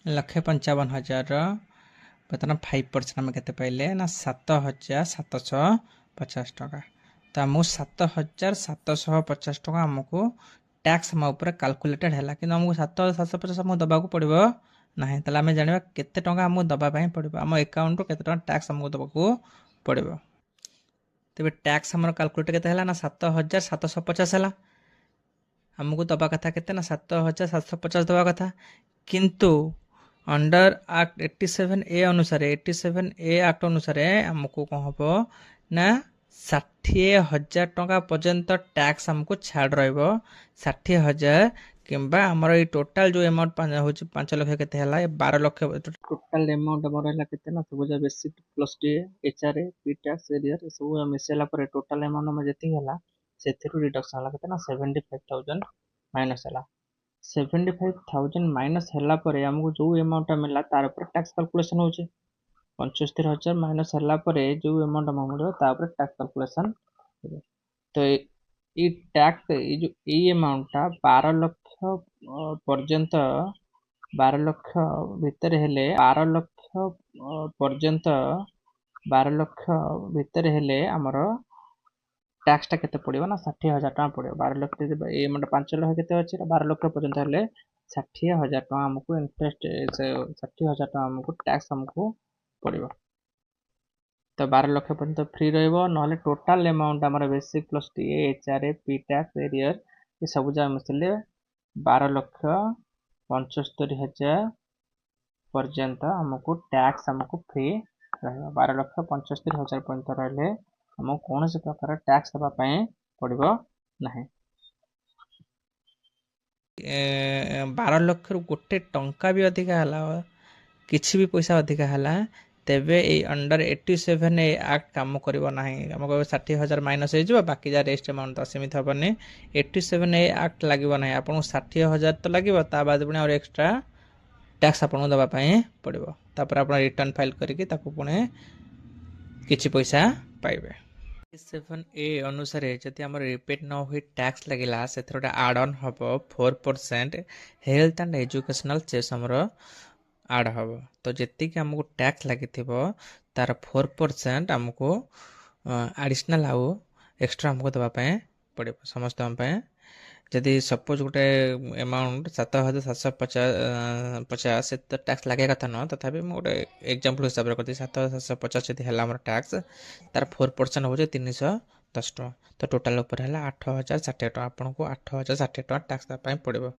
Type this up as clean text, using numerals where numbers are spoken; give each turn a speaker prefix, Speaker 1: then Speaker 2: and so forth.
Speaker 1: 1,55,000 बर्तमान 5% आम के पाइले ना 7,750 टका। तो आमको 7,750 टका आमको टैक्स आम उपर कैलकुलेटेड है कि आमको 7,750 आमको दबा पड़ो ना। ताले आम जाना केते टका आमको दबाई पड़ो आम एकाउंट केते टका टैक्स आमको दबाक पड़ो। तेज टैक्स आम कैलकुलेट के ना 7,750 है आमको दबा कथा के 7,750 दबा कथा। किंतु अंडर एक्ट 87A अनुसार 87A एक्ट अनुसार आमको कौन हम ना 60,000 टका पर्यंत टैक्स आमको छाड़ रहा 60,000 किंबा आमर ये टोटाल जो अमाउंट हूँ 5 लाख के 12 लाख टोटाल अमाउंट आम रहा के सब basic plus D HRA P tax arrear सब मिसेला टोटाल अमाउंट आम जी से रिडक्शन है के 75,000 माइनस है 75,000 माइनस है आमको जो अमाउंट मिला तार टैक्स कैलकुलेशन हो 75,000 माइनस है जो अमाउंट आम मिले टैक्स कैलकुलेशन। तो ये टैक्स जो अमाउंट 12 लक्ष पर्यंत 12 लक्ष भितर हेले 12 लक्ष पर्यंत 12 लक्ष भितर हेले आमर टैक्स टा केते पड़िबो ना 60,000 टका पड़िबो। 12 लक्ष ए अमाउंट 5 लाख केते अछि 12 लक्ष पर्यंत हेले 60,000 टका हमको इंटरेस्ट 60,000 टका हमको टैक्स हमको पड़िबो। तो 12 लक्ष पर्यंत फ्री रहिबो नहले टोटाल अमाउंट हमर basic plus TA HRA P tax arrear ये सब जा मिसले 12 लक्ष 75,000 पर्यंत हमको टैक्स हमको फ्री रहिबो। 12 लक्ष 75,000 पर्यंत रहले हमको कौन से प्रकार टैक्स दबा पाए पड़िबो नहीं। 12 लक्ष गोटे टंका भी अधिका है किसी भी पैसा अधिका है तेबे ए अंडर 87A एक्ट काम करिवो नाही। हमको 60,000 माइनस हो बाकी जा रेस्ट अमाउंट तो सीमित हेनी 87A एक्ट लगे ना आपको 60,000 तो लगे ता बाद पुणी और एक्स्ट्रा टैक्स आपको दवापाई पड़ो तापर आप रिटर्न फाइल करके पुणी किसी पैसा पाइबे। 87A अनुसार जदि आम रिपीट न हुई टैक्स लगिला से आड ऑन हम 4% हेल्थ एंड एजुकेशनल चेस आमर आड हम। तो जी आमको टैक्स लगी तार 4% आमको एडिशनल आउ एक्स्ट्रा आमको दवापाई पड़ो समस्त जदि सपोज गोटे अमाउंट 7,750 से तो टैक्स लगे कथा न तथापि गोटे एग्जांपल हिसाब से करती 7,750 जब है टैक्स तार 4% हो 310 टका तो टोटाल ऊपर है 8,060 टका आपको 8,060 टका टैक्स पड़ो।